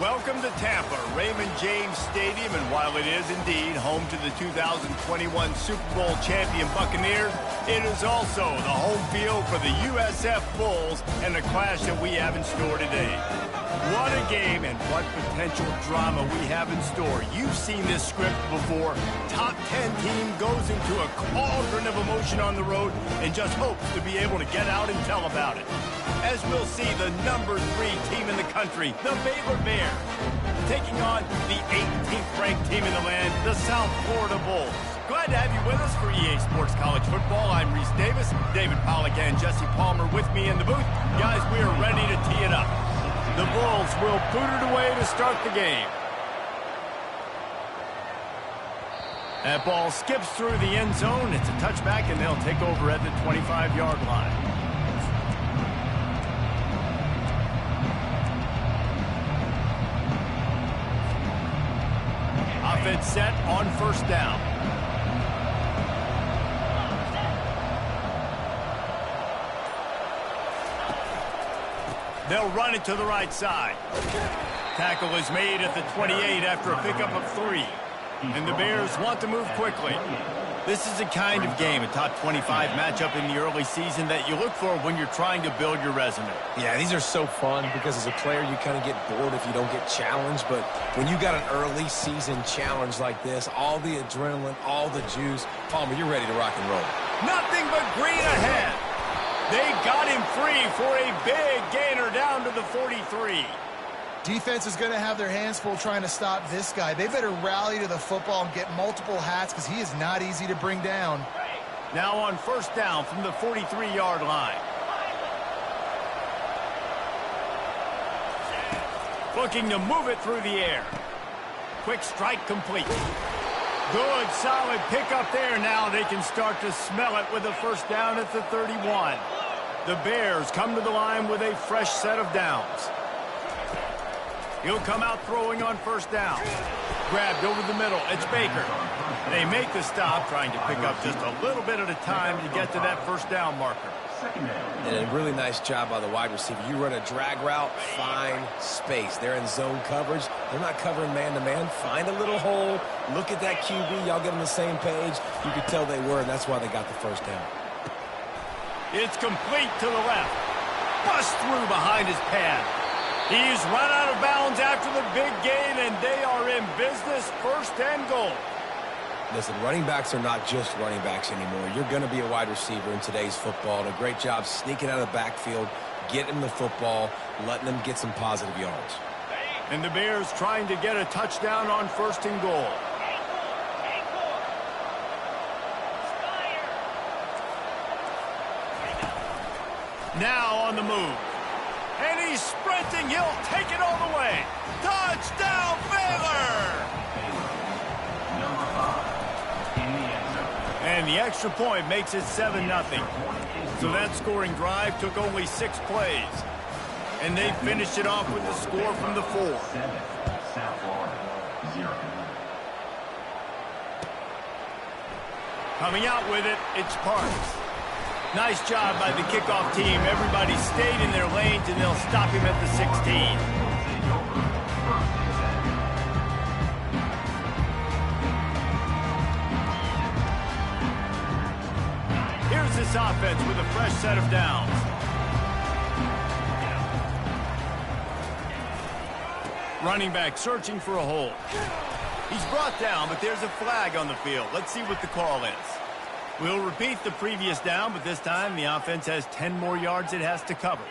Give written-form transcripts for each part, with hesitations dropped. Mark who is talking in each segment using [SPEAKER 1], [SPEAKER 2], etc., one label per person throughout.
[SPEAKER 1] Welcome to Tampa, Raymond James Stadium, and while it is indeed home to the 2021 Super Bowl champion Buccaneers, it is also the home field for the USF Bulls and the clash that we have in store today. What a game and what potential drama we have in store. You've seen this script before. Top 10 team goes into a cauldron of emotion on the road and just hopes to be able to get out and tell about it. As we'll see, the number 3 team in the country, the Baylor Bears, taking on the 18th ranked team in the land, the South Florida Bulls. Glad to have you with us for EA Sports College Football. I'm Reese Davis, David Pollack and Jesse Palmer with me in the booth. Guys, we are ready to tee it up. The Bulls will boot it away to start the game. That ball skips through the end zone. It's a touchback, and they'll take over at the 25-yard line. Offense set on first down. They'll run it to the right side. Tackle is made at the 28 after a pickup of 3. And the Bears want to move quickly. This is a kind of game, a top 25 matchup in the early season that you look for when you're trying to build your resume.
[SPEAKER 2] Yeah, these are so fun because as a player you kind of get bored if you don't get challenged. But when you got an early season challenge like this, all the adrenaline, all the juice, Palmer, you're ready to rock and roll.
[SPEAKER 1] Nothing but green ahead. They got him free for a big gainer down to the 43.
[SPEAKER 3] Defense is going to have their hands full trying to stop this guy. They better rally to the football and get multiple hats because he is not easy to bring down.
[SPEAKER 1] Now on first down from the 43-yard line. Looking to move it through the air. Quick strike complete. Good, solid pickup there. Now they can start to smell it with a first down at the 31. The Bears come to the line with a fresh set of downs. He'll come out throwing on first down. Grabbed over the middle. It's Baker. They make the stop, trying to pick up just a little bit at a time to get to that first down marker.
[SPEAKER 2] And a really nice job by the wide receiver. You run a drag route, find space. They're in zone coverage. They're not covering man-to-man. Find a little hole. Look at that QB. Y'all get on the same page. You could tell they were, and that's why they got the first down.
[SPEAKER 1] It's complete to the left. Bust through behind his pad. He's run out of bounds after the big gain, and they are in business, first and goal.
[SPEAKER 2] Listen, running backs are not just running backs anymore. You're going to be a wide receiver in today's football. And a great job sneaking out of the backfield, getting the football, letting them get some positive yards.
[SPEAKER 1] And the Bears trying to get a touchdown on first and goal. Now on the move. And he's sprinting. He'll take it all the way. Touchdown, Baylor! And the extra point makes it 7-0. So that scoring drive took only 6 plays. And they finished it off with the score from the 4. Coming out with it, it's Parks. Nice job by the kickoff team. Everybody stayed in their lanes, and they'll stop him at the 16. Here's this offense with a fresh set of downs. Running back searching for a hole. He's brought down, but there's a flag on the field. Let's see what the call is. We'll repeat the previous down, but this time the offense has 10 more yards it has to cover.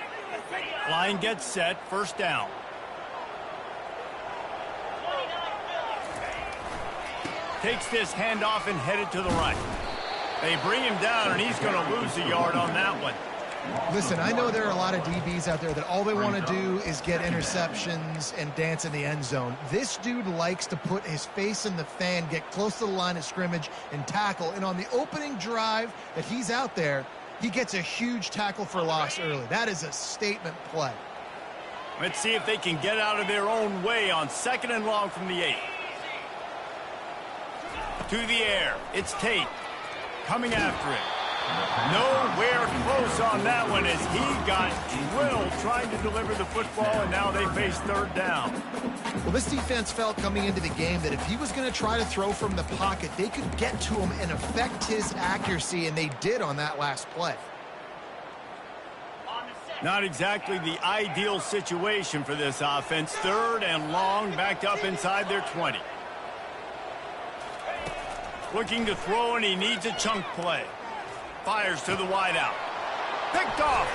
[SPEAKER 1] Line gets set, first down. Takes this handoff and headed to the right. They bring him down, and he's going to lose a yard on that one.
[SPEAKER 3] Listen, I know there are a lot of DBs out there that all they want to do is get interceptions and dance in the end zone. This dude likes to put his face in the fan, get close to the line of scrimmage, and tackle. And on the opening drive that he's out there, he gets a huge tackle for loss early. That is a statement play.
[SPEAKER 1] Let's see if they can get out of their own way on second and long from the 8. To the air, it's Tate. Coming after it. Nowhere close on that one as he got drilled trying to deliver the football, and now they face third down.
[SPEAKER 3] Well, this defense felt coming into the game that if he was going to try to throw from the pocket, they could get to him and affect his accuracy, and they did on that last play.
[SPEAKER 1] Not exactly the ideal situation for this offense. Third and long, backed up inside their 20. Looking to throw, and he needs a chunk play. Fires to the wideout. Picked off.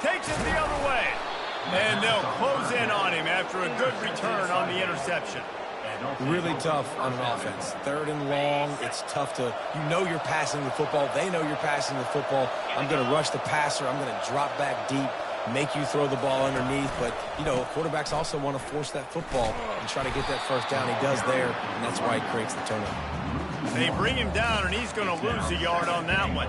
[SPEAKER 1] Takes it the other way. And they'll close in on him after a good return on the interception.
[SPEAKER 2] Really tough on an offense. Third and long, it's tough to, you know you're passing the football. They know you're passing the football. I'm going to rush the passer. I'm going to drop back deep, make you throw the ball underneath. But, you know, quarterbacks also want to force that football and try to get that first down. He does there, and that's why he creates the turnover.
[SPEAKER 1] They bring him down, and he's going to lose a yard on that one.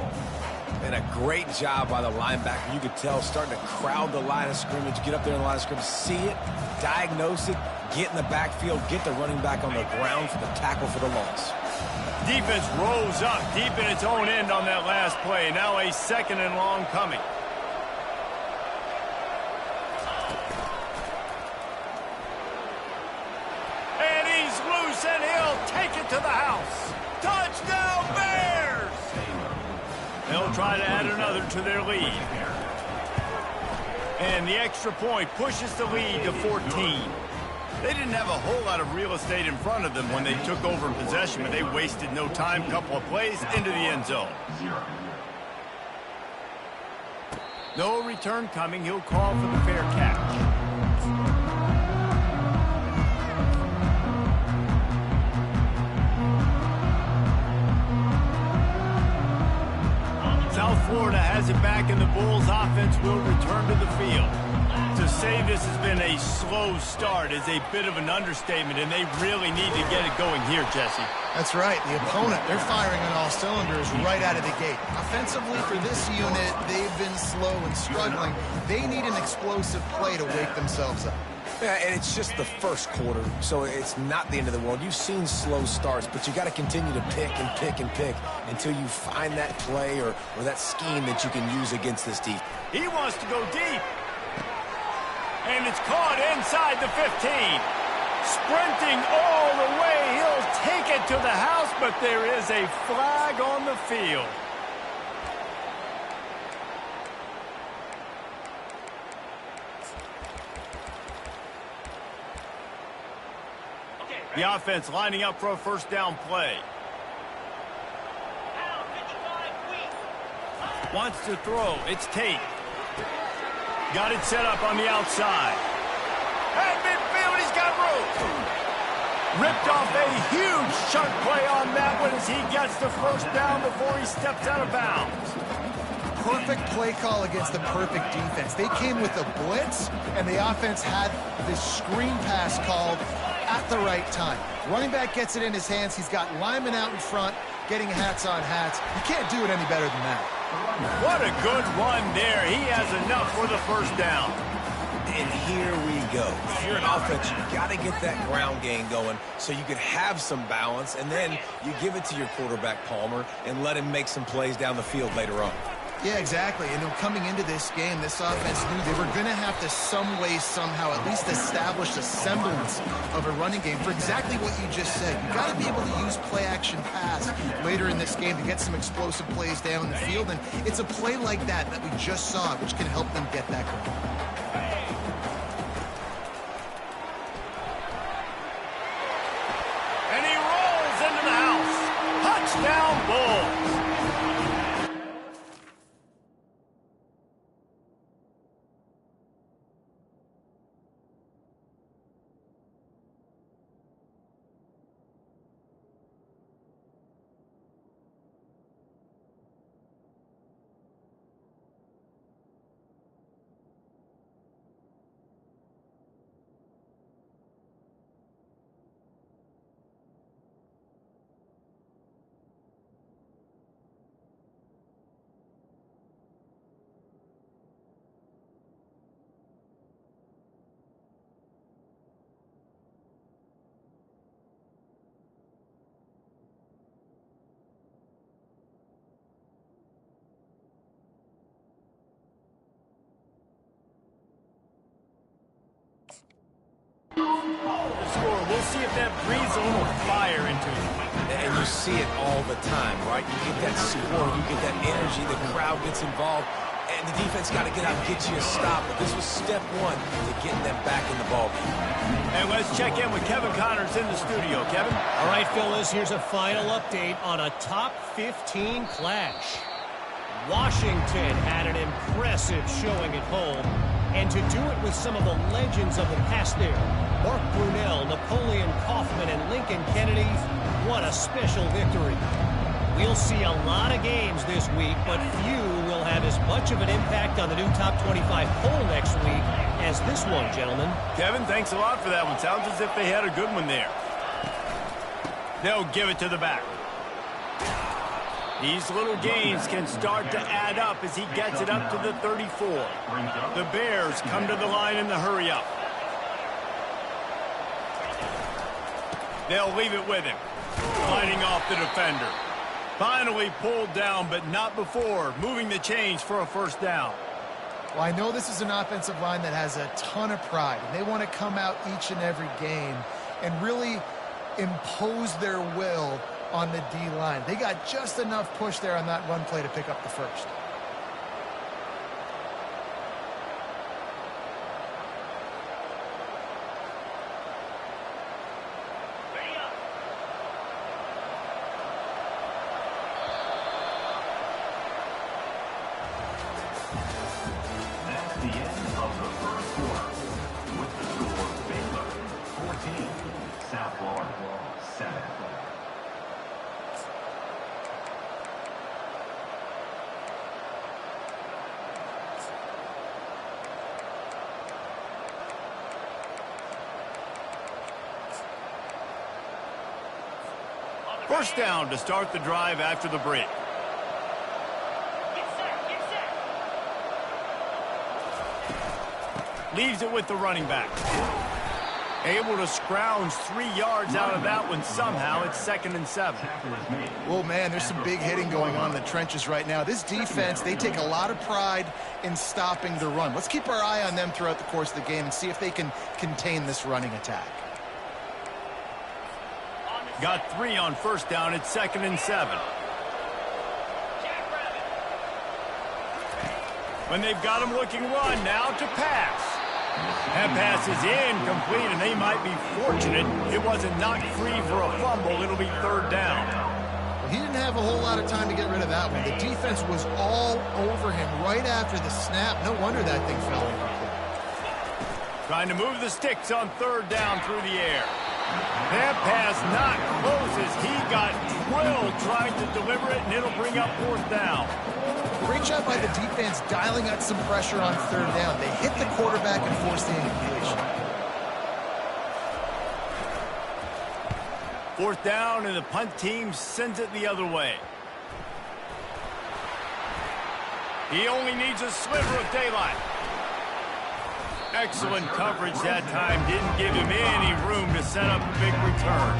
[SPEAKER 2] And a great job by the linebacker. You could tell starting to crowd the line of scrimmage, get up there in the line of scrimmage, see it, diagnose it, get in the backfield, get the running back on the ground for the tackle for the loss.
[SPEAKER 1] Defense rose up deep in its own end on that last play. Now a second and long coming. And he's loose, and he'll take it to the house. Touchdown, Bears! They'll try to add another to their lead. And the extra point pushes the lead to 14. They didn't have a whole lot of real estate in front of them when they took over possession, but they wasted no time. Couple of plays into the end zone. No return coming. He'll call for the fair catch. South Florida has it back, and the Bulls offense will return to the field. To say this has been a slow start is a bit of an understatement, and they really need to get it going here, Jesse.
[SPEAKER 3] That's right. The opponent, they're firing on all cylinders right out of the gate. Offensively, for this unit, they've been slow and struggling. They need an explosive play to wake themselves up.
[SPEAKER 2] Yeah, and it's just the first quarter, so it's not the end of the world. You've seen slow starts, but you got to continue to pick and pick and pick until you find that play or that scheme that you can use against this defense.
[SPEAKER 1] He wants to go deep. And it's caught inside the 15. Sprinting all the way. He'll take it to the house, but there is a flag on the field. The offense lining up for a first down play. Wants to throw. It's Tate. Got it set up on the outside. At midfield, he's got room. Ripped off a huge chunk play on that one as he gets the first down before he steps out of bounds.
[SPEAKER 3] Perfect play call against the perfect defense. They came with a blitz, and the offense had this screen pass called at the right time. Running back gets it in his hands. He's got linemen out in front, getting hats on hats. You can't do it any better than that.
[SPEAKER 1] What a good run there. He has enough for the first down.
[SPEAKER 2] And here we go. If you're an offense, you got to get that ground game going so you can have some balance, and then you give it to your quarterback, Palmer, and let him make some plays down the field later on.
[SPEAKER 3] Yeah, exactly. And coming into this game, this offense knew they were going to have to some way, somehow, at least establish a semblance of a running game for exactly what you just said. You got to be able to use play-action pass later in this game to get some explosive plays down the field. And it's a play like that we just saw, which can help them get that going.
[SPEAKER 1] And he rolls into the house. Touchdown, Bulls. the score. We'll see if that breathes a little fire into it.
[SPEAKER 2] And you see it all the time, right? You get that score, you get that energy, the crowd gets involved, and the defense got to get out and get you a stop. But this was step one to getting them back in the ballgame.
[SPEAKER 1] And let's check in with Kevin Connors in the studio. Kevin?
[SPEAKER 4] All right, fellas, here's a final update on a top 15 clash. Washington had an impressive showing at home, and to do it with some of the legends of the past there, Mark Brunell, Napoleon Kaufman, and Lincoln Kennedy, what a special victory. We'll see a lot of games this week, but few will have as much of an impact on the new top 25 poll next week as this one, gentlemen.
[SPEAKER 1] Kevin, thanks a lot for that one. Sounds as if they had a good one there. They'll give it to the back. These little gains can start to add up as he gets it up to the 34. The Bears come to the line in the hurry up. They'll leave it with him. Fighting off the defender. Finally pulled down, but not before. Moving the chains for a first down.
[SPEAKER 3] Well, I know this is an offensive line that has a ton of pride. They want to come out each and every game and really impose their will on the D-line. They got just enough push there on that run play to pick up the first.
[SPEAKER 5] That's the end of the first quarter. With the score, Baylor 14, South Florida 7.
[SPEAKER 1] First down to start the drive after the break. Leaves it with the running back. Able to scrounge 3 yards out of that one somehow. It's 2nd and 7.
[SPEAKER 3] Well, man, there's some big hitting going on in the trenches right now. This defense, they take a lot of pride in stopping the run. Let's keep our eye on them throughout the course of the game and see if they can contain this running attack.
[SPEAKER 1] Got 3 on first down. It's 2nd and 7. When they've got him looking run, now to pass. That pass is incomplete, and they might be fortunate it wasn't knocked free for a fumble. It'll be 3rd down.
[SPEAKER 3] Well, he didn't have a whole lot of time to get rid of that one. The defense was all over him right after the snap. No wonder that thing fell incomplete.
[SPEAKER 1] Trying to move the sticks on 3rd down through the air. That pass not close as he got drilled trying to deliver it, and it'll bring up 4th down.
[SPEAKER 3] Great job by the defense dialing out some pressure on 3rd down. They hit the quarterback and forced the incompletion.
[SPEAKER 1] 4th down, and the punt team sends it the other way. He only needs a sliver of daylight. Excellent coverage that time. Didn't give him any room to set up a big return.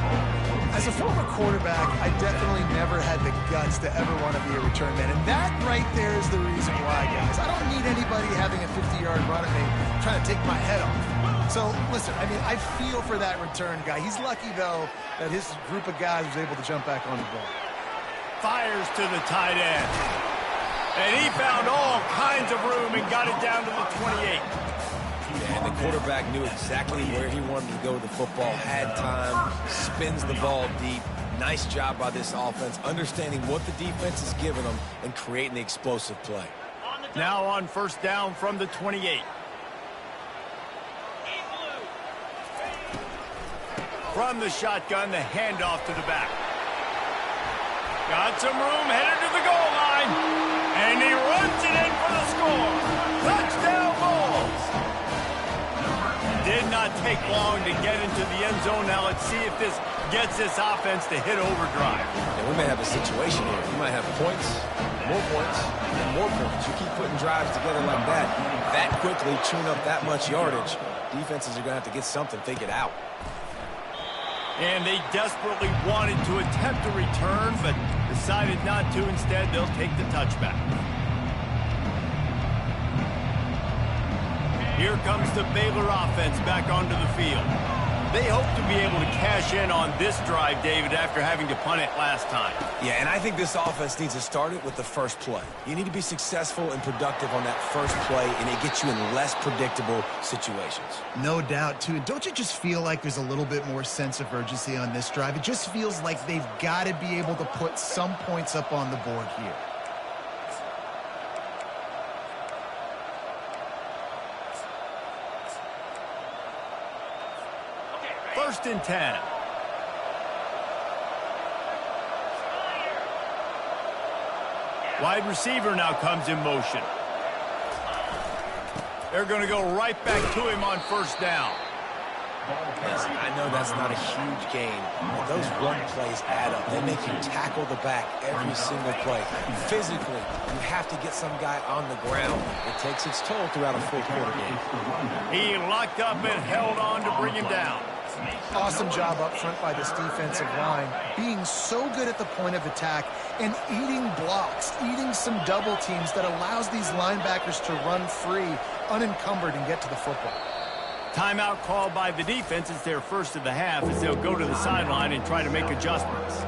[SPEAKER 3] As a former quarterback, I definitely never had the guts to ever want to be a return man. And that right there is the reason why, guys. I don't need anybody having a 50-yard run at me trying to take my head off. So, listen, I mean, I feel for that return guy. He's lucky, though, that his group of guys was able to jump back on the ball.
[SPEAKER 1] Fires to the tight end. And he found all kinds of room and got it down to the 28.
[SPEAKER 2] And the quarterback knew exactly where he wanted to go with the football, had time, spins the ball deep. Nice job by this offense, understanding what the defense is giving them and creating the explosive play.
[SPEAKER 1] Now on 1st down from the 28. From the shotgun, the handoff to the back. Got some room, headed to the goal line. And he runs it in for the score. Touchdown Bulls. Did not take long to get into the end zone. Now let's see if this gets this offense to hit overdrive.
[SPEAKER 2] And we may have a situation here. You might have points, and more points. You keep putting drives together like that quickly, chewing up that much yardage. Defenses are going to have to get something figured out.
[SPEAKER 1] And they desperately wanted to attempt a return, but decided not to. Instead, they'll take the touchback. Here comes the Baylor offense back onto the field. They hope to be able to cash in on this drive, David, after having to punt it last time.
[SPEAKER 2] Yeah, and I think this offense needs to start it with the first play. You need to be successful and productive on that first play, and it gets you in less predictable situations.
[SPEAKER 3] No doubt, too. Don't you just feel like there's a little bit more sense of urgency on this drive? It just feels like they've got to be able to put some points up on the board here.
[SPEAKER 1] First and 10. Wide receiver now comes in motion. They're going to go right back to him on first down.
[SPEAKER 2] Listen, I know that's not a huge gain, but those run plays add up. They make you tackle the back every single play. Physically, you have to get some guy on the ground. It takes its toll throughout a full-quarter game.
[SPEAKER 1] He locked up and held on to bring him down.
[SPEAKER 3] Awesome job up front by this defensive line, being so good at the point of attack and eating blocks, eating some double teams that allows these linebackers to run free, unencumbered, and get to the football.
[SPEAKER 1] Timeout called by the defense. It's their first of the half as they'll go to the sideline and try to make adjustments.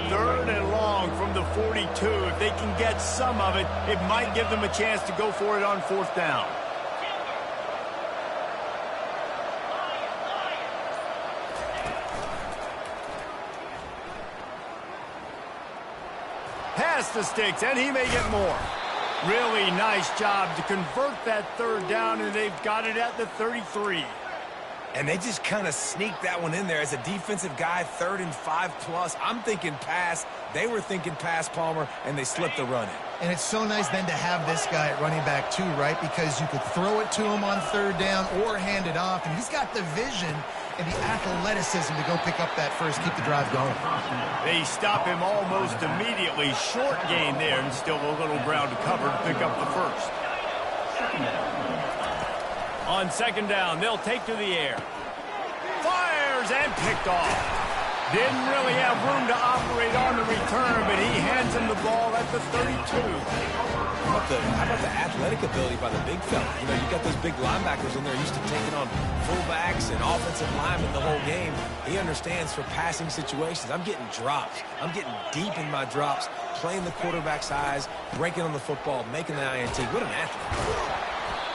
[SPEAKER 1] Third and long from the 42. If they can get some of it, it might give them a chance to go for it on fourth down. Pass the sticks, and he may get more. Really nice job to convert that third down, and they've got it at the 33.
[SPEAKER 2] And they just kind of sneaked that one in there as a defensive guy, 3rd and 5+. I'm thinking pass. They were thinking pass, Palmer, and they slipped the run in.
[SPEAKER 3] And it's so nice then to have this guy at running back too, right? Because you could throw it to him on third down or hand it off, and he's got the vision and the athleticism to go pick up that first, keep the drive going.
[SPEAKER 1] They stop him almost immediately. Short gain there, and still a little ground to cover to pick up the first. On second down, they'll take to the air. Fires and picked off. Didn't really have room to operate on the return, but he hands him the ball at the 32.
[SPEAKER 2] How about the athletic ability by the big fella? You know, you got those big linebackers in there used to taking on fullbacks and offensive linemen the whole game. He understands for passing situations. I'm getting drops. I'm getting deep in my drops, playing the quarterback's eyes, breaking on the football, making the INT. What an athlete.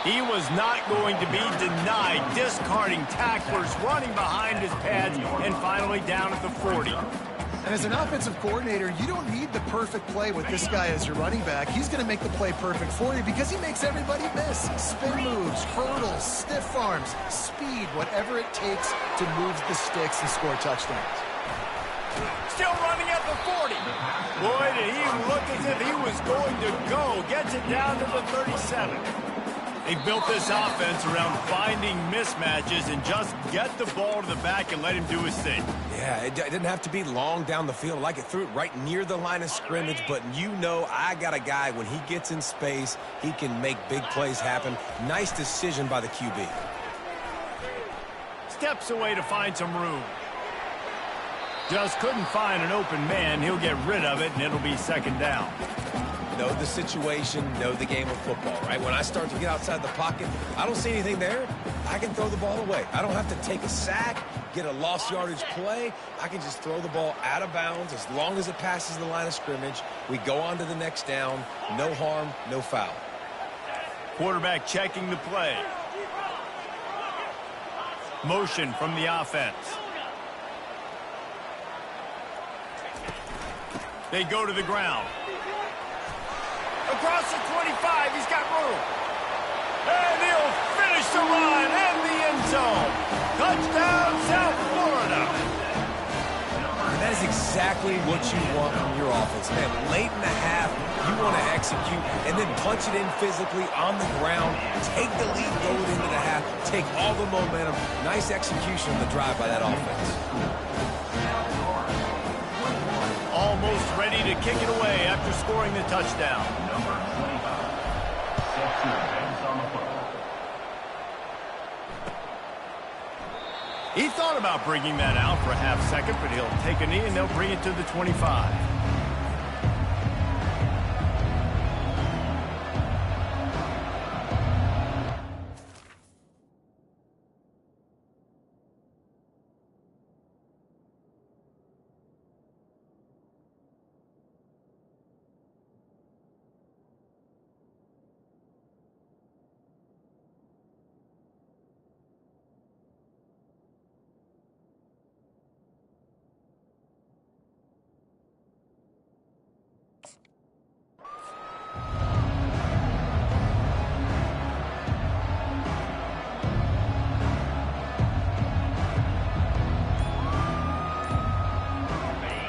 [SPEAKER 1] He was not going to be denied, discarding tacklers, running behind his pads, and finally down at the 40.
[SPEAKER 3] And as an offensive coordinator, you don't need the perfect play with this guy as your running back. He's going to make the play perfect for you because he makes everybody miss. Spin moves, hurdles, stiff arms, speed, whatever it takes to move the sticks and score touchdowns.
[SPEAKER 1] Still running at the 40. Boy, did he look as if he was going to go. Gets it down to the 37. They built this offense around finding mismatches and just get the ball to the back and let him do his thing.
[SPEAKER 2] Yeah, it didn't have to be long down the field. Like it threw it right near the line of scrimmage, but you know I got a guy, when he gets in space, he can make big plays happen. Nice decision by the QB.
[SPEAKER 1] Steps away to find some room. Just couldn't find an open man. He'll get rid of it, and it'll be second down.
[SPEAKER 2] Know the situation, know the game of football, right? When I start to get outside the pocket, I don't see anything there, I can throw the ball away. I don't have to take a sack, get a lost yardage play. I can just throw the ball out of bounds as long as it passes the line of scrimmage. We go on to the next down. No harm, no foul.
[SPEAKER 1] Quarterback checking the play. Motion from the offense. They go to the ground. Across the 25, he's got room. And he'll finish the run in the end zone. Touchdown, South Florida.
[SPEAKER 2] And that is exactly what you want from your offense, man. Late in the half, you want to execute and then punch it in physically on the ground. Take the lead going into the half. Take all the momentum. Nice execution of the drive by that offense.
[SPEAKER 1] Almost ready to kick it away after scoring the touchdown.
[SPEAKER 5] Number 25. Sets your base on the football.
[SPEAKER 1] He thought about bringing that out for a half second, but he'll take a knee and they'll bring it to the 25.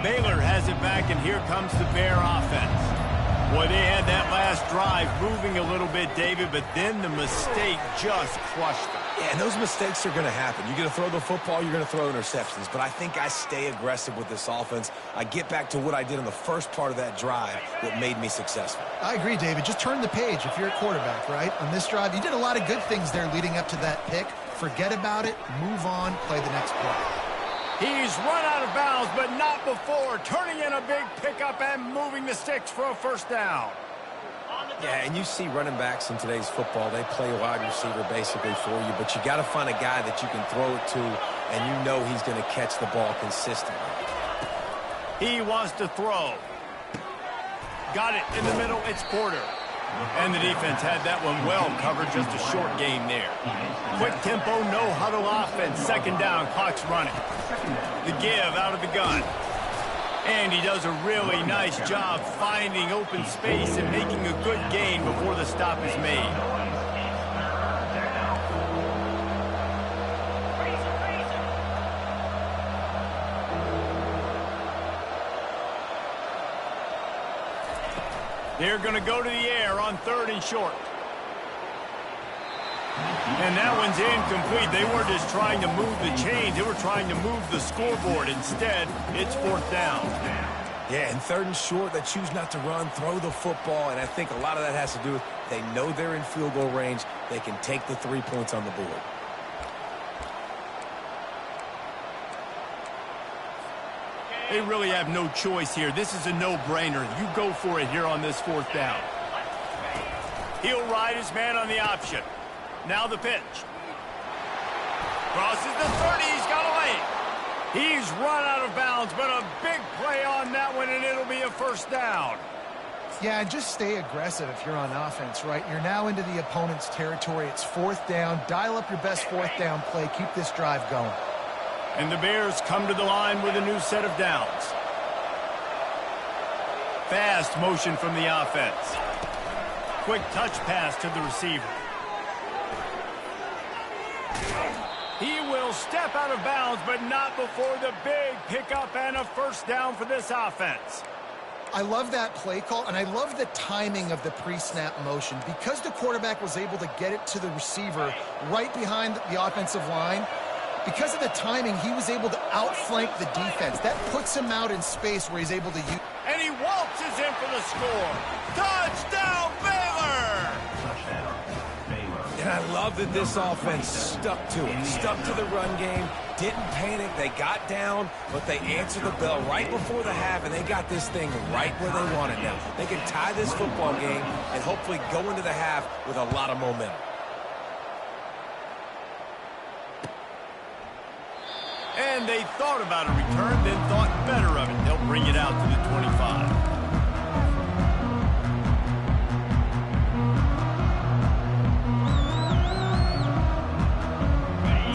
[SPEAKER 1] Baylor has it back, and here comes the Bear offense. Boy, they had that last drive moving a little bit, David, but then the mistake just crushed them.
[SPEAKER 2] Yeah, and those mistakes are going to happen. You're going to throw the football, you're going to throw interceptions. But I think I stay aggressive with this offense. I get back to what I did in the first part of that drive that made me successful.
[SPEAKER 3] I agree, David. Just turn the page if you're a quarterback, right? On this drive, you did a lot of good things there leading up to that pick. Forget about it, move on, play the next play.
[SPEAKER 1] He's run out of bounds, but not before. Turning in a big pickup and moving the sticks for a first down.
[SPEAKER 2] Yeah, and you see running backs in today's football, they play wide receiver basically for you, but you got to find a guy that you can throw it to, and you know he's going to catch the ball consistently.
[SPEAKER 1] He wants to throw. Got it in the middle. It's Porter. And the defense had that one well covered. Just a short game there. Quick tempo, no huddle offense. Second down, clock's running. The give out of the gun. And he does a really nice job finding open space and making a good gain before the stop is made. They're going to go to the air on 3rd and short. And that one's incomplete. They weren't just trying to move the chains. They were trying to move the scoreboard. Instead, it's 4th down.
[SPEAKER 2] Yeah, and 3rd and short, they choose not to run, throw the football, and I think a lot of that has to do with they know they're in field goal range. They can take the 3 points on the board.
[SPEAKER 1] They really have no choice here. This is a no-brainer. You go for it here on this 4th down. He'll ride his man on the option. Now the pitch. Crosses the 30. He's got a lane. He's run out of bounds, but a big play on that one, and it'll be a first down.
[SPEAKER 3] Yeah, and just stay aggressive if you're on offense, right? You're now into the opponent's territory. It's 4th down. Dial up your best 4th down play. Keep this drive going.
[SPEAKER 1] And the Bears come to the line with a new set of downs. Fast motion from the offense. Quick touch pass to the receiver. He will step out of bounds, but not before the big pickup and a first down for this offense.
[SPEAKER 3] I love that play call, and I love the timing of the pre-snap motion. Because the quarterback was able to get it to the receiver right behind the offensive line, because of the timing, he was able to outflank the defense. That puts him out in space where he's able to use.
[SPEAKER 1] And he waltzes in for the score. Touchdown, Baylor!
[SPEAKER 5] Touchdown, Baylor.
[SPEAKER 2] And I love that this offense stuck to it, stuck to the run game, didn't panic. They got down, but they answered the bell right before the half, and they got this thing right where they want it now. They can tie this football game and hopefully go into the half with a lot of momentum.
[SPEAKER 1] And they thought about a return, then thought better of it. They'll bring it out to the 25.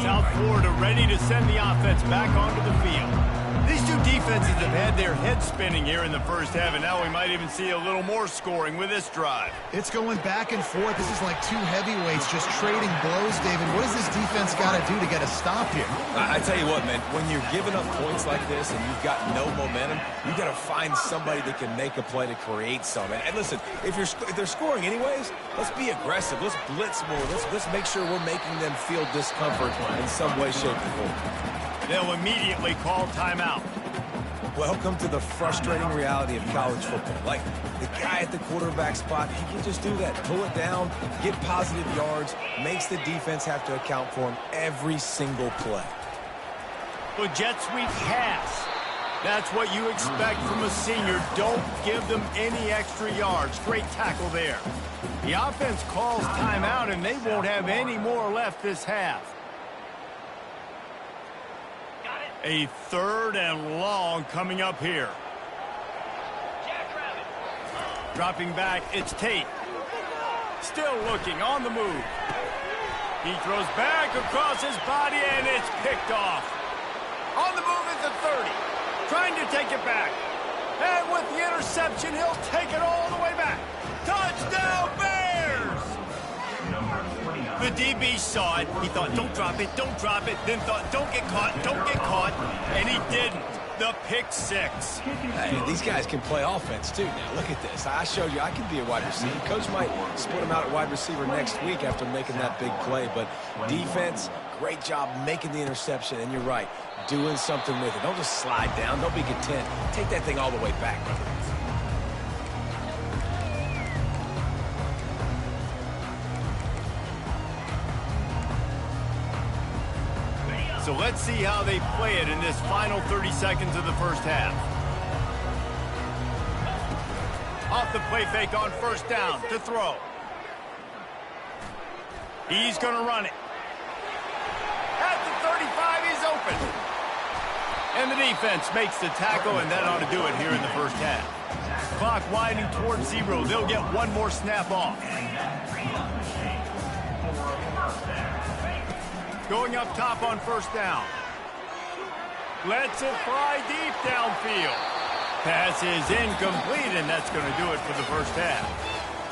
[SPEAKER 1] South Florida ready to send the offense back onto the field. These two defenses have had their heads spinning here in the first half, and now we might even see a little more scoring with this drive.
[SPEAKER 3] It's going back and forth. This is like two heavyweights just trading blows, David. What does this defense got to do to get a stop here?
[SPEAKER 2] I tell you what, man, when you're giving up points like this and you've got no momentum, you got to find somebody that can make a play to create some. And listen, if they're scoring anyways, let's be aggressive. Let's blitz more. Let's make sure we're making them feel discomfort in some way, shape, or form.
[SPEAKER 1] They'll immediately call timeout.
[SPEAKER 2] Welcome to the frustrating reality of college football. Like, the guy at the quarterback spot, he can just do that. Pull it down, get positive yards, makes the defense have to account for him every single play.
[SPEAKER 1] Well, jet sweep pass. That's what you expect from a senior. Don't give them any extra yards. Great tackle there. The offense calls timeout, and they won't have any more left this half. A 3rd and long coming up here. Dropping back, it's Tate. Still looking, on the move. He throws back across his body, and it's picked off. On the move is the 30. Trying to take it back. And with the interception, he'll take it all the way back. Touchdown, Bears! The DB saw it. He thought, don't drop it, then thought, don't get caught, and he didn't. The pick six.
[SPEAKER 2] Hey, these guys can play offense, too. Now, look at this. I showed you I can be a wide receiver. Coach might split him out at wide receiver next week after making that big play. But defense, great job making the interception. And you're right, doing something with it. Don't just slide down. Don't be content. Take that thing all the way back, brother.
[SPEAKER 1] So let's see how they play it in this final 30 seconds of the first half. Off the play fake on first down to throw. He's going to run it. At the 35, he's open. And the defense makes the tackle, and that ought to do it here in the first half. Clock winding towards 0. They'll get one more snap off. Going up top on first down. Lets it fly deep downfield. Pass is incomplete, and that's going to do it for the first half.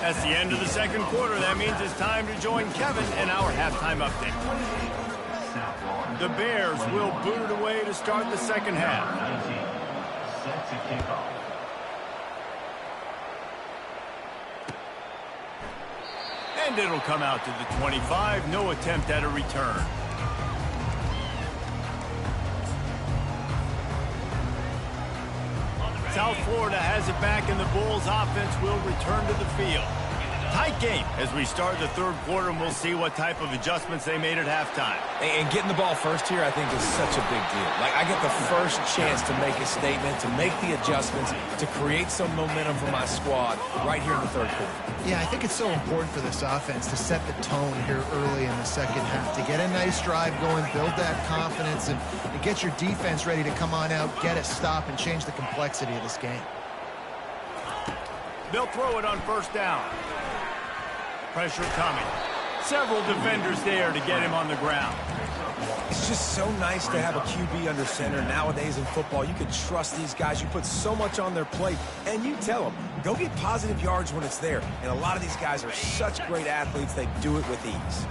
[SPEAKER 1] That's the end of the second quarter. That means it's time to join Kevin in our halftime update. The Bears will boot it away to start the second half.
[SPEAKER 5] Set to kick off.
[SPEAKER 1] And it'll come out to the 25. No attempt at a return. South Florida has it back, and the Bulls offense will return to the field. Tight game as we start the third quarter, and we'll see what type of adjustments they made at halftime.
[SPEAKER 2] And getting the ball first here, I think, is such a big deal. Like, I get the first chance to make a statement, to make the adjustments, to create some momentum for my squad right here in the third quarter.
[SPEAKER 3] Yeah, I think it's so important for this offense to set the tone here early in the second half, to get a nice drive going, build that confidence, and get your defense ready to come on out, get a stop, and change the complexity of this game.
[SPEAKER 1] They'll throw it on first down. Pressure coming. Several defenders there to get him on the ground.
[SPEAKER 2] It's just so nice to have a QB under center. Nowadays in football, you can trust these guys. You put so much on their plate, and you tell them, go get positive yards when it's there. And a lot of these guys are such great athletes, they do it with ease.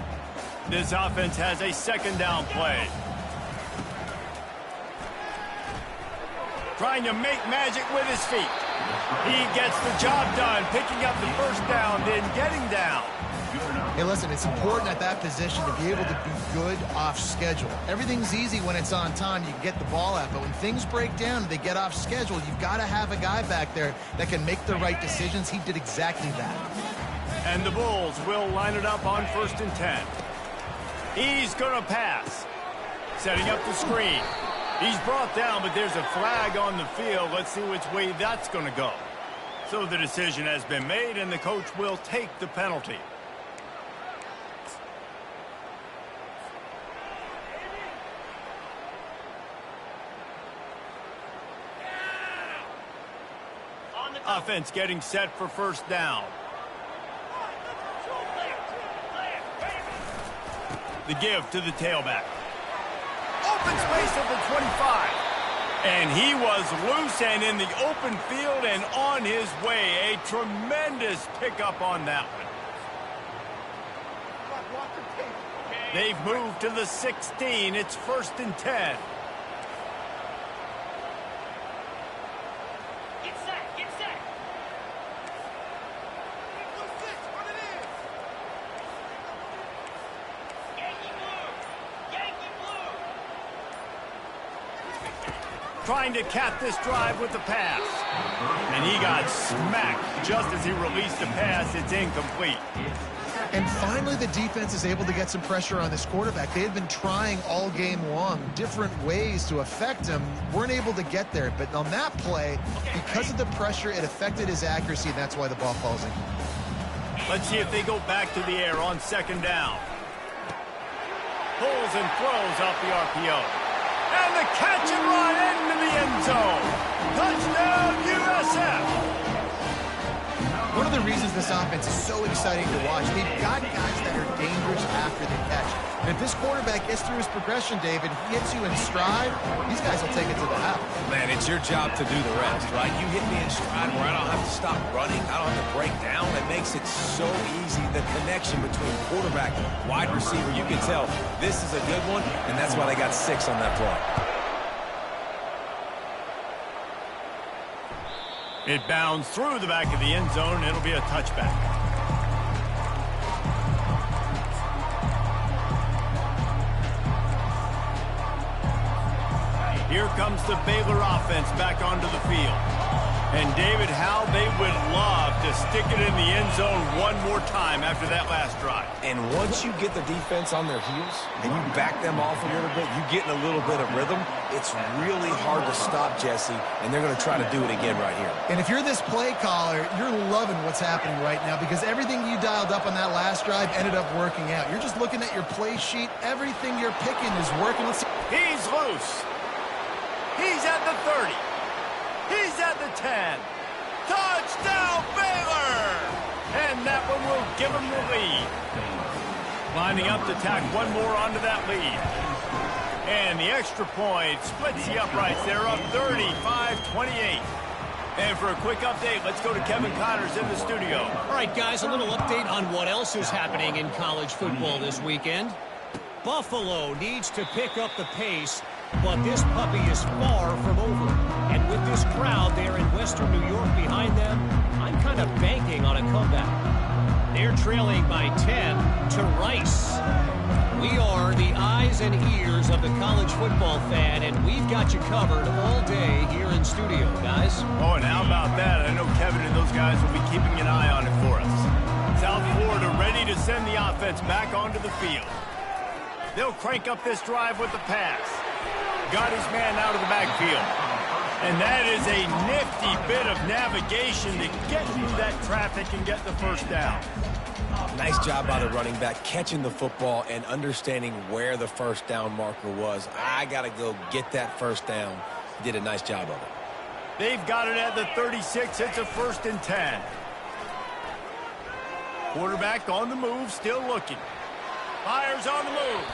[SPEAKER 1] This offense has a second down play. Trying to make magic with his feet. He gets the job done, picking up the first down, then getting down.
[SPEAKER 3] Hey, listen, it's important at that position to be able to be good off schedule. Everything's easy when it's on time. You can get the ball out. But when things break down, they get off schedule, you've got to have a guy back there that can make the right decisions. He did exactly that.
[SPEAKER 1] And the Bulls will line it up on 1st and 10. He's going to pass. Setting up the screen. He's brought down, but there's a flag on the field. Let's see which way that's going to go. So the decision has been made, and the coach will take the penalty. Offense getting set for first down. The give to the tailback. Open space at the 25. And he was loose and in the open field and on his way. A tremendous pickup on that one. They've moved to the 16. It's 1st and 10. Trying to cap this drive with the pass. And he got smacked just as he released the pass. It's incomplete.
[SPEAKER 3] And finally, the defense is able to get some pressure on this quarterback. They had been trying all game long different ways to affect him. Weren't able to get there. But on that play, because of the pressure, it affected his accuracy, and that's why the ball falls in.
[SPEAKER 1] Let's see if they go back to the air on 2nd down. Pulls and throws off the RPO. And the catch and run into the end zone. Touchdown, USF.
[SPEAKER 3] One of the reasons this offense is so exciting to watch, they've got guys that are dangerous after the catch. And if this quarterback gets through his progression, David, he hits you in stride, these guys will take it to the house.
[SPEAKER 2] Man, it's your job to do the rest, right? You hit me in stride where I don't have to stop running. I don't have to break down. It makes it so easy. The connection between quarterback and wide receiver, you can tell this is a good one, and that's why they got 6 on that play.
[SPEAKER 1] It bounds through the back of the end zone. It'll be a touchback. Here comes the Baylor offense back onto the field. And David, how they would love to stick it in the end zone one more time after that last drive.
[SPEAKER 2] And once you get the defense on their heels and you back them off a little bit, you get in a little bit of rhythm, it's really hard to stop, Jesse, and they're going to try to do it again right here.
[SPEAKER 3] And if you're this play caller, you're loving what's happening right now because everything you dialed up on that last drive ended up working out. You're just looking at your play sheet. Everything you're picking is working. Let's see.
[SPEAKER 1] He's loose. He's at the 30. He's at the 10. Touchdown, Baylor! And that one will give him the lead. Lining up to tack one more onto that lead. And the extra point splits the uprights. They're up 35-28. And for a quick update, let's go to Kevin Connors in the studio.
[SPEAKER 4] All right, guys, a little update on what else is happening in college football this weekend. Buffalo needs to pick up the pace, but this puppy is far from over. And with this crowd there in Western New York behind them, I'm kind of banking on a comeback. They're trailing by 10 to Rice. We are the eyes and ears of the college football fan, and we've got you covered all day here in studio, guys.
[SPEAKER 1] Oh, and how about that? I know Kevin and those guys will be keeping an eye on it for us. South Florida ready to send the offense back onto the field. They'll crank up this drive with the pass. Got his man out of the backfield. And that is a nifty bit of navigation to get through that traffic and get the first down.
[SPEAKER 2] Nice job by the running back catching the football and understanding where the first down marker was. I got to go get that first down. Did a nice job of it.
[SPEAKER 1] They've got it at the 36. It's a 1st and 10. Quarterback on the move, still looking. Fires on the move.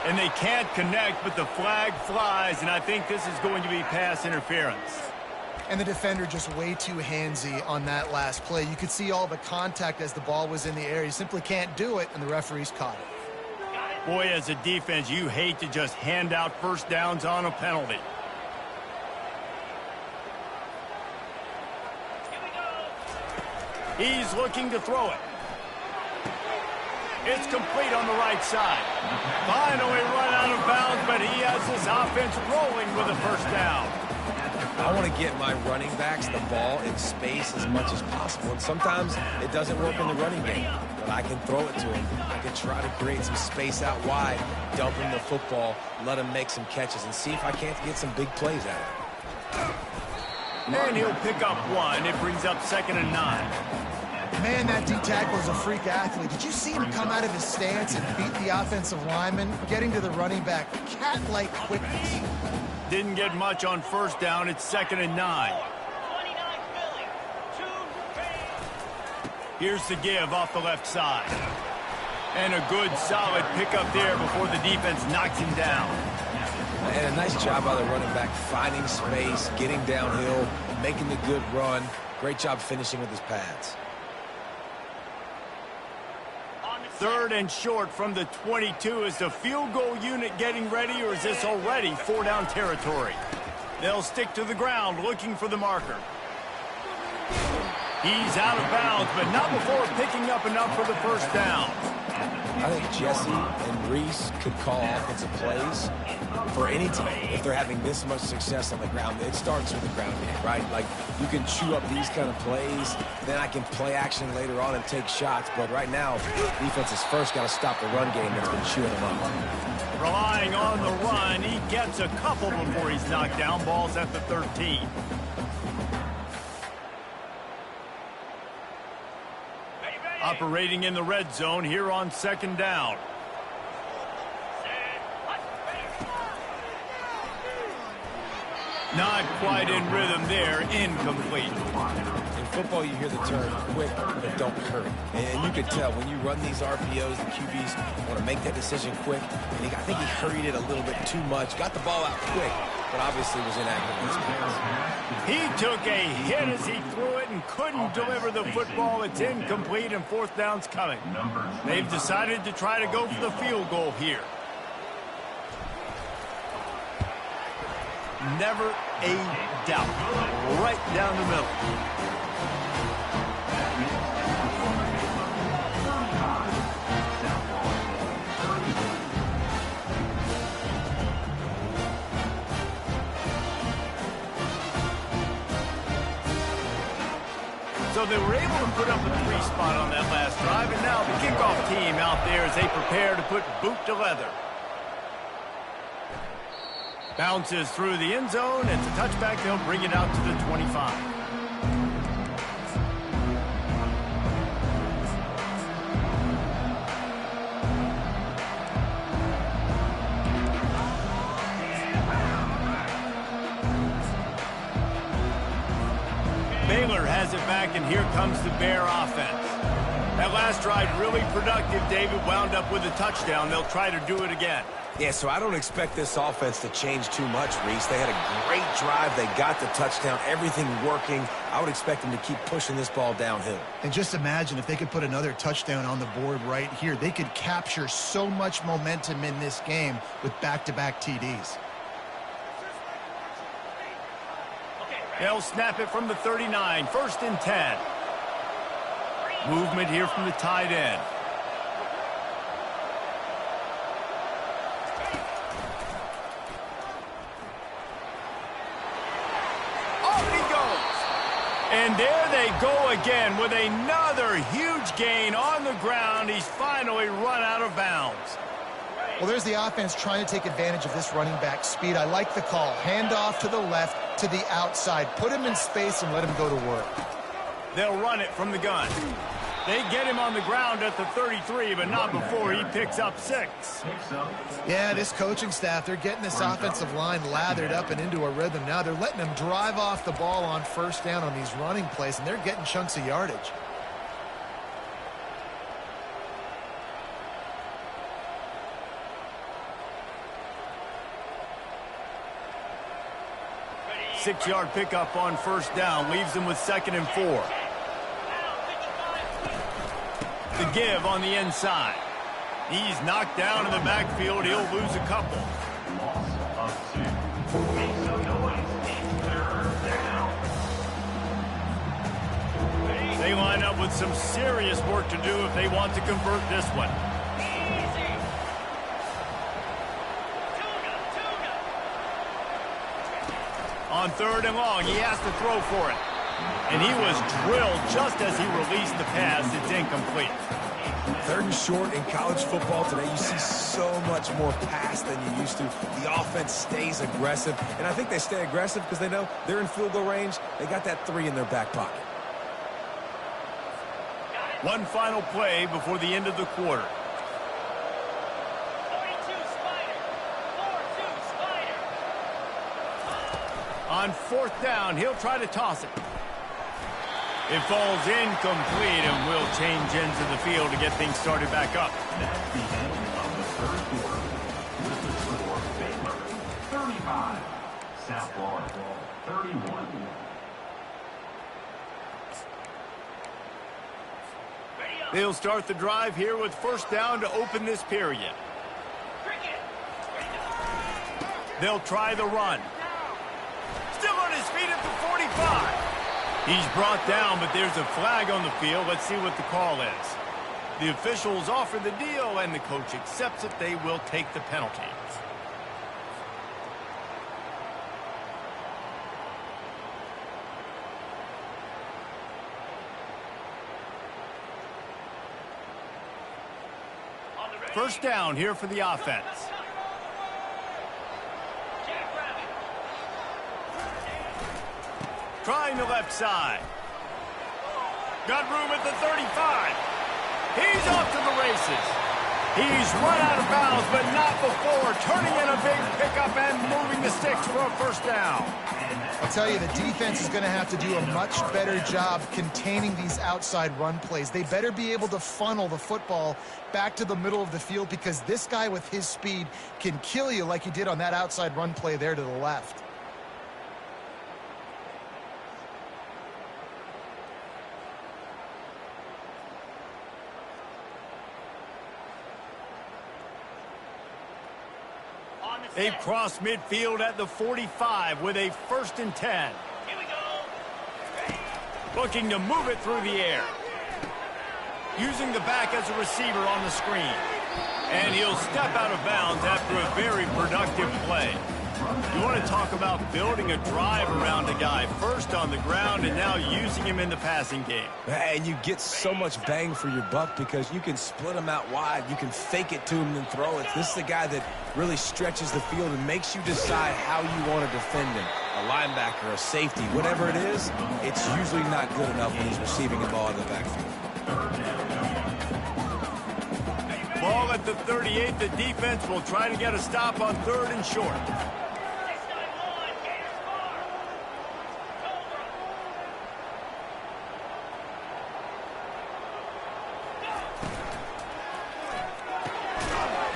[SPEAKER 1] And they can't connect, but the flag flies, and I think this is going to be pass interference.
[SPEAKER 3] And the defender just way too handsy on that last play. You could see all the contact as the ball was in the air. You simply can't do it, and the referees caught it.
[SPEAKER 1] Boy, as a defense, you hate to just hand out first downs on a penalty. He's looking to throw it. It's complete on the right side. Finally run out of bounds, but he has this offense rolling with a first down.
[SPEAKER 2] I want to get my running backs the ball in space as much as possible. And sometimes it doesn't work in the running game, but I can throw it to him. I can try to create some space out wide, dump him the football, let him make some catches, and see if I can't get some big plays out of him.
[SPEAKER 1] And he'll pick up one. It brings up 2nd and 9.
[SPEAKER 3] Man, that D-tackle is a freak athlete. Did you see him come out of his stance and beat the offensive lineman, getting to the running back? Cat-like quickness.
[SPEAKER 1] Didn't get much on first down. It's 2nd and 9. Here's the give off the left side. And a good, solid pickup there before the defense knocks him down.
[SPEAKER 2] And a nice job by the running back, finding space, getting downhill, making the good run. Great job finishing with his pads.
[SPEAKER 1] 3rd and short from the 22. Is the field goal unit getting ready, or is this already 4-down territory? They'll stick to the ground looking for the marker. He's out of bounds, but not before picking up enough for the first down.
[SPEAKER 2] I think Jesse and Reese could call offensive plays for any team if they're having this much success on the ground. It starts with the ground game, right? Like, you can chew up these kind of plays, then I can play action later on and take shots. But right now, defense has first got to stop the run game that's been chewing them up.
[SPEAKER 1] Relying on the run, he gets a couple before he's knocked down. Ball's at the 13. Operating in the red zone here on 2nd down. Not quite in rhythm there. Incomplete.
[SPEAKER 2] In football, you hear the term quick, but don't hurry. And you can tell when you run these RPOs, the QBs want to make that decision quick. And I think he hurried it a little bit too much. Got the ball out quick, but obviously was inaccurate in his pass.
[SPEAKER 1] He took a hit as he threw it and couldn't deliver the football. It's incomplete, and 4th down's coming. They've decided to try to go for the field goal here. never a doubt. Right down the middle. So they were able to put up a 3 spot on that last drive, and now the kickoff team out there as they prepare to put boot to leather. Bounces through the end zone. It's a touchback. They'll bring it out to the 25. Baylor has it back, and here comes the Bear offense. That last drive really productive. David wound up with a touchdown. They'll try to do it again.
[SPEAKER 2] Yeah, so I don't expect this offense to change too much, Reese. They had a great drive. They got the touchdown. Everything working. I would expect them to keep pushing this ball downhill.
[SPEAKER 3] And just imagine if they could put another touchdown on the board right here. They could capture so much momentum in this game with back-to-back TDs.
[SPEAKER 1] They'll snap it from the 39. 1st and 10. Movement here from the tight end. Off he goes. And there they go again with another huge gain on the ground. He's finally run out of bounds.
[SPEAKER 3] Well, there's the offense trying to take advantage of this running back speed. I like the call. Hand off to the left, to the outside. Put him in space and let him go to work.
[SPEAKER 1] They'll run it from the gun. They get him on the ground at the 33, but not before he picks up 6.
[SPEAKER 3] Yeah, this coaching staff, they're getting this offensive line lathered up and into a rhythm now. They're letting them drive off the ball on 1st down on these running plays, and they're getting chunks of yardage.
[SPEAKER 1] Six-yard pickup on 1st down. Leaves them with 2nd and 4. The give on the inside. He's knocked down in the backfield. He'll lose a couple.
[SPEAKER 5] Loss of 2. Make some noise. 3rd down.
[SPEAKER 1] They line up with some serious work to do if they want to convert this one. On 3rd and long, he has to throw for it. And he was drilled just as he released the pass. It's incomplete.
[SPEAKER 2] 3rd and short in college football today. You see so much more pass than you used to. The offense stays aggressive. And I think they stay aggressive because they know they're in field goal range. They got that 3 in their back pocket.
[SPEAKER 1] One final play before the end of the quarter. On 4th down, he'll try to toss it. It falls incomplete, and will change ends of the field to get things started back up.
[SPEAKER 5] That's the end of the 3rd quarter. With the score, Baylor 35, South Florida 31.
[SPEAKER 1] They'll start the drive here with 1st down to open this period. They'll try the run. Still on his feet at the 45. He's brought down, but there's a flag on the field. Let's see what the call is. The officials offer the deal, and the coach accepts it. They will take the penalty. First down here for the offense. Trying the left side. Got room at the 35. He's off to the races. He's run out of bounds, but not before turning in a big pickup and moving the sticks for a 1st down.
[SPEAKER 3] I'll tell you, the defense is going to have to do a much better job containing these outside run plays. They better be able to funnel the football back to the middle of the field because this guy with his speed can kill you like he did on that outside run play there to the left.
[SPEAKER 1] They cross midfield at the 45 with a 1st and 10. Looking to move it through the air. Using the back as a receiver on the screen. And he'll step out of bounds after a very productive play. You want to talk about building a drive around a guy, first on the ground and now using him in the passing game.
[SPEAKER 2] And you get so much bang for your buck because you can split him out wide. You can fake it to him and throw it. This is the guy that really stretches the field and makes you decide how you want to defend him. A linebacker, a safety, whatever it is, it's usually not good enough when he's receiving the ball in the backfield.
[SPEAKER 1] Ball at the 38. The defense will try to get a stop on 3rd and short.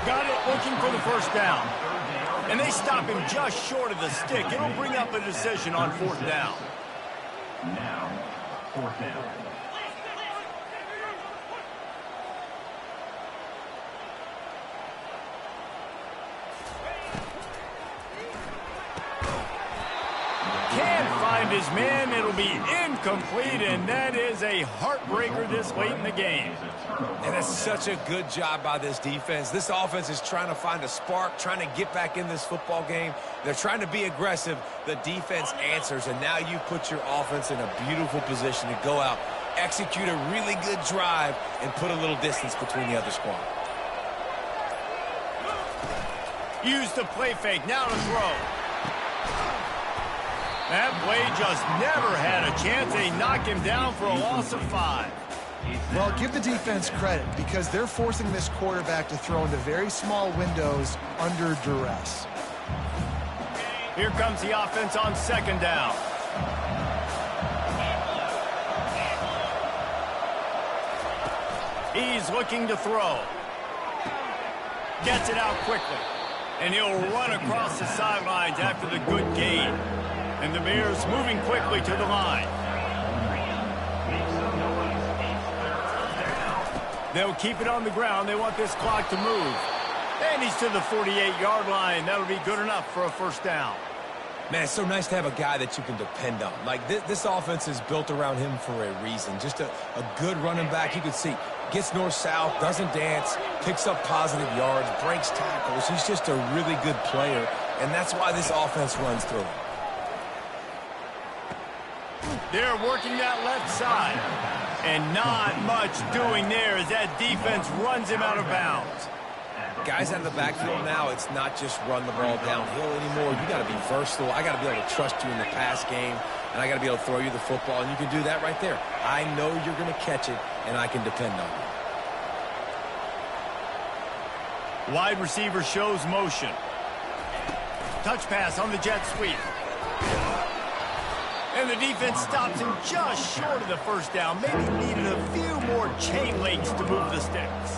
[SPEAKER 1] Got it, looking for the 1st down. And they stop him just short of the stick. It'll bring up a decision on 4th down.
[SPEAKER 5] Now, 4th down.
[SPEAKER 1] Can't find his man. It'll be incomplete, and that is a heartbreaker this late in the game.
[SPEAKER 2] And it's such a good job by this defense. This offense is trying to find a spark, trying to get back in this football game. They're trying to be aggressive. The defense answers, and now you put your offense in a beautiful position to go out, execute a really good drive, and put a little distance between the other squad.
[SPEAKER 1] Use the play fake. Now to throw. That play just never had a chance. They knock him down for a loss of 5.
[SPEAKER 3] Well, give the defense credit because they're forcing this quarterback to throw into very small windows under duress.
[SPEAKER 1] Here comes the offense on 2nd down. He's looking to throw. Gets it out quickly. And he'll run across the sidelines after the good gain. And the Bears moving quickly to the line. They'll keep it on the ground. They want this clock to move. And he's to the 48-yard line. That'll be good enough for a 1st down.
[SPEAKER 2] Man, it's so nice to have a guy that you can depend on. Like, this offense is built around him for a reason. Just a good running back. You can see, gets north-south, doesn't dance, picks up positive yards, breaks tackles. He's just a really good player, and that's why this offense runs through him.
[SPEAKER 1] They're working that left side. And not much doing there as that defense runs him out of bounds.
[SPEAKER 2] Guys out of the backfield now, it's not just run the ball downhill anymore. You got to be versatile. I got to be able to trust you in the pass game, and I got to be able to throw you the football, and you can do that right there. I know you're going to catch it, and I can depend on you.
[SPEAKER 1] Wide receiver shows motion. Touch pass on the jet sweep. And the defense stops him just short of the 1st down. Maybe needed a few more chain links to move the sticks.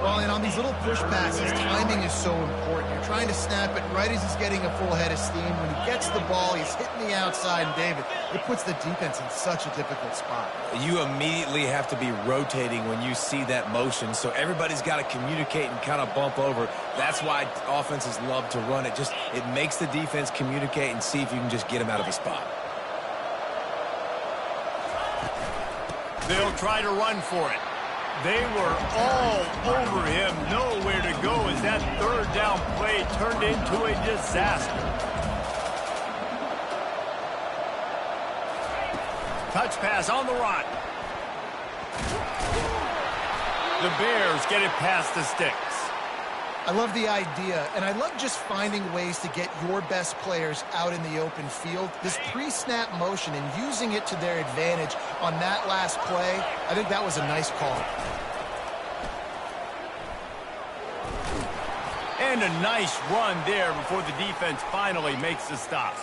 [SPEAKER 3] Well, and on these little push passes, timing is so important. You're trying to snap it right as he's getting a full head of steam. When he gets the ball, he's hitting the outside, and David, it puts the defense in such a difficult spot.
[SPEAKER 2] You immediately have to be rotating when you see that motion, so everybody's got to communicate and kind of bump over. That's why offenses love to run it. It makes the defense communicate and see if you can just get him out of a spot.
[SPEAKER 1] They'll try to run for it. They were all over him, nowhere to go as that 3rd down play turned into a disaster. Touch pass on the run. The Bears get it past the sticks.
[SPEAKER 3] I love the idea, and I love just finding ways to get your best players out in the open field. This pre-snap motion and using it to their advantage on that last play, I think that was a nice call.
[SPEAKER 1] And a nice run there before the defense finally makes the stop.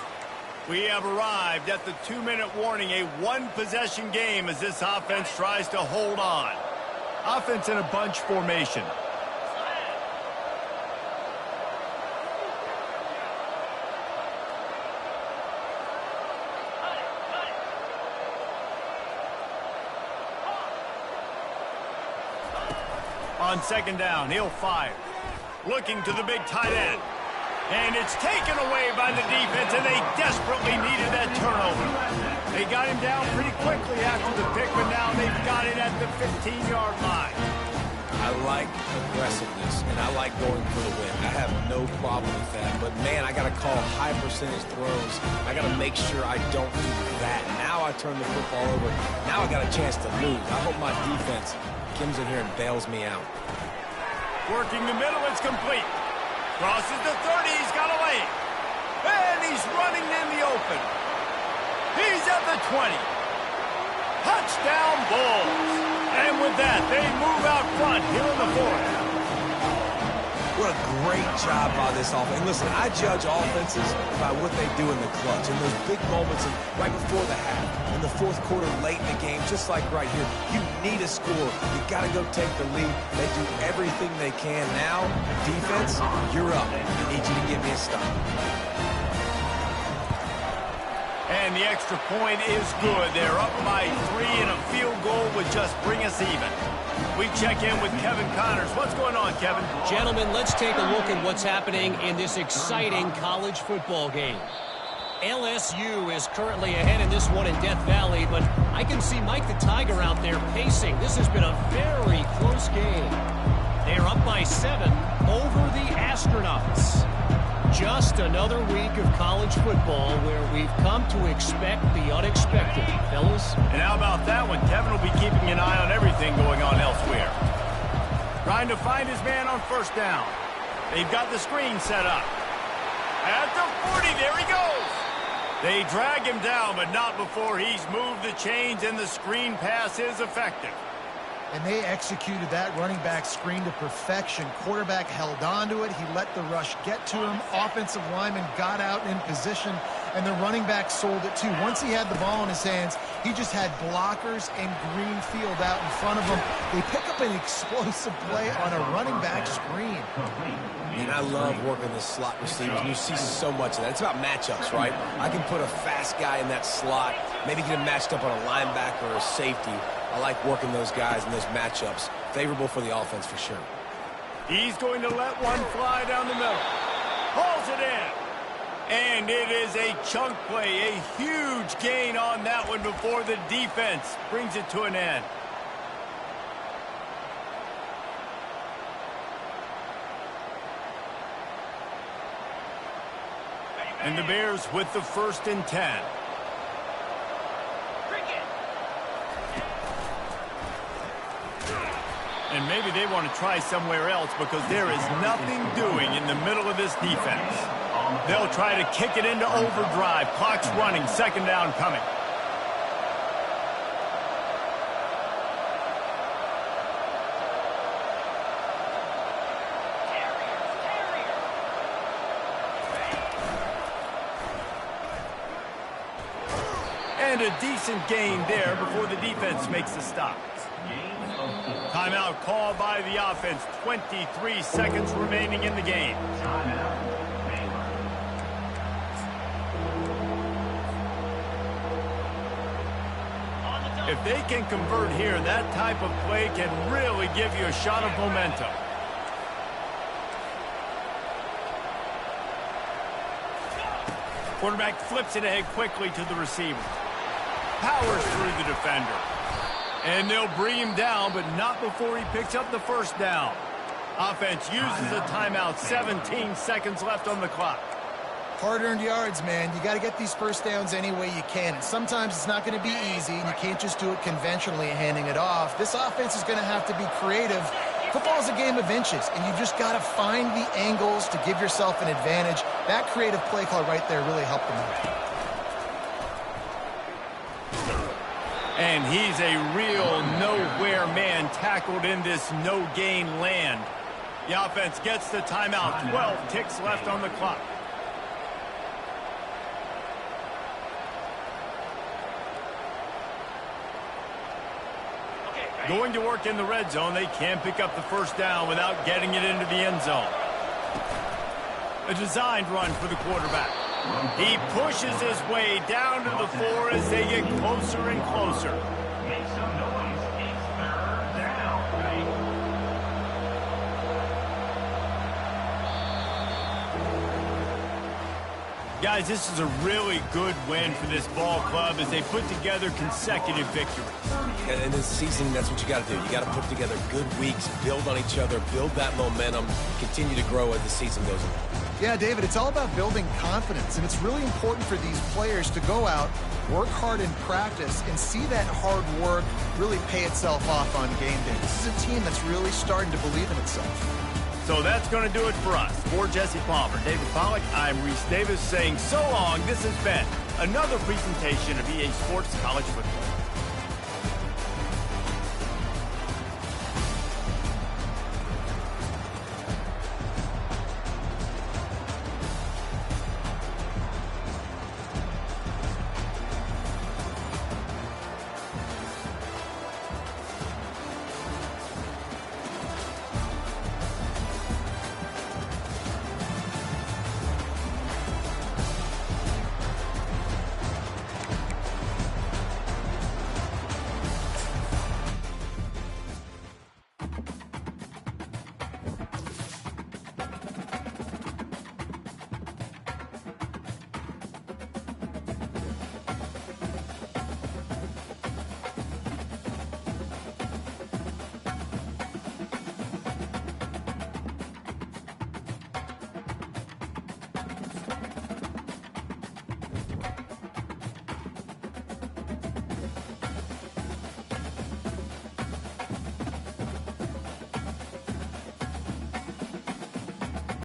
[SPEAKER 1] We have arrived at the 2-minute warning, a 1-possession game as this offense tries to hold on. Offense in a bunch formation. On 2nd down, he'll fire. Looking to the big tight end. And it's taken away by the defense, and they desperately needed that turnover. They got him down pretty quickly after the pick, but now they've got it at the 15-yard line.
[SPEAKER 2] I like aggressiveness, and I like going for the win. I have no problem with that. But, man, I got to call high percentage throws. I got to make sure I don't do that. Now I turn the football over. Now I got a chance to lose. I hope my defense comes in here and bails me out.
[SPEAKER 1] Working the middle, it's complete. Crosses the 30, he's got a lane. And he's running in the open. He's at the 20. Touchdown Bulls. And with that, they move out front here in the fourth.
[SPEAKER 2] What a great job by this offense. And listen, I judge offenses by what they do in the clutch. In those big moments right before the half, in the fourth quarter, late in the game, just like right here, you need a score. You got to go take the lead. They do everything they can. Now, defense, you're up. I need you to give me a stop.
[SPEAKER 1] And the extra point is good. They're up by 3, and a field goal would just bring us even. We check in with Kevin Connors. What's going on, Kevin?
[SPEAKER 4] Gentlemen, let's take a look at what's happening in this exciting college football game. LSU is currently ahead in this one in Death Valley, but I can see Mike the Tiger out there pacing. This has been a very close game. They're up by 7 over the Astronauts. Just another week of college football where we've come to expect the unexpected, fellas.
[SPEAKER 1] And how about that one? Kevin will be keeping an eye on everything going on elsewhere. Trying to find his man on first down. They've got the screen set up. At the 40, there he goes. They drag him down, but not before he's moved the chains, and the screen pass is effective.
[SPEAKER 3] And they executed that running back screen to perfection. Quarterback held on to it. He let the rush get to him. Offensive lineman got out in position, and the running back sold it too. Once he had the ball in his hands, he just had blockers and green field out in front of him. They pick up an explosive play on a running back screen.
[SPEAKER 2] And I love working the slot receivers. You see so much of that. It's about matchups, right? I can put a fast guy in that slot, maybe get him matched up on a linebacker or a safety. I like working those guys in those matchups. Favorable for the offense for sure.
[SPEAKER 1] He's going to let one fly down the middle. Hauls it in. And it is a chunk play. A huge gain on that one before the defense brings it to an end. And the Bears with the 1st and 10. And maybe they want to try somewhere else because there is nothing doing in the middle of this defense. They'll try to kick it into overdrive. Clock's running. 2nd down coming. And a decent gain there before the defense makes the stop. Timeout called by the offense. 23 seconds remaining in the game. If they can convert here, that type of play can really give you a shot of momentum. Quarterback flips it ahead quickly to the receiver. Powers through the defender. And they'll bring him down, but not before he picks up the 1st down. Offense uses a timeout. 17 seconds left on the clock.
[SPEAKER 3] Hard-earned yards, man. You got to get these 1st downs any way you can. And sometimes it's not going to be easy, and you can't just do it conventionally and handing it off. This offense is going to have to be creative. Football is a game of inches, and you've just got to find the angles to give yourself an advantage. That creative play call right there really helped them out.
[SPEAKER 1] And he's a real nowhere man tackled in this no-gain land. The offense gets the timeout. 12 ticks left on the clock. Going to work in the red zone. They can't pick up the 1st down without getting it into the end zone. A designed run for the quarterback. He pushes his way down to the 4 as they get closer and closer.
[SPEAKER 5] Make some noise. It's 3rd down.
[SPEAKER 1] Guys, this is a really good win for this ball club as they put together consecutive victories.
[SPEAKER 2] And in this season, that's what you got to do. You got to put together good weeks, build on each other, build that momentum, continue to grow as the season goes along.
[SPEAKER 3] Yeah, David, it's all about building confidence, and it's really important for these players to go out, work hard in practice, and see that hard work really pay itself off on game day. This is a team that's really starting to believe in itself.
[SPEAKER 1] So that's going to do it for us. For Jesse Palmer, David Pollack, I'm Reese Davis saying so long. This has been another presentation of EA Sports College Football.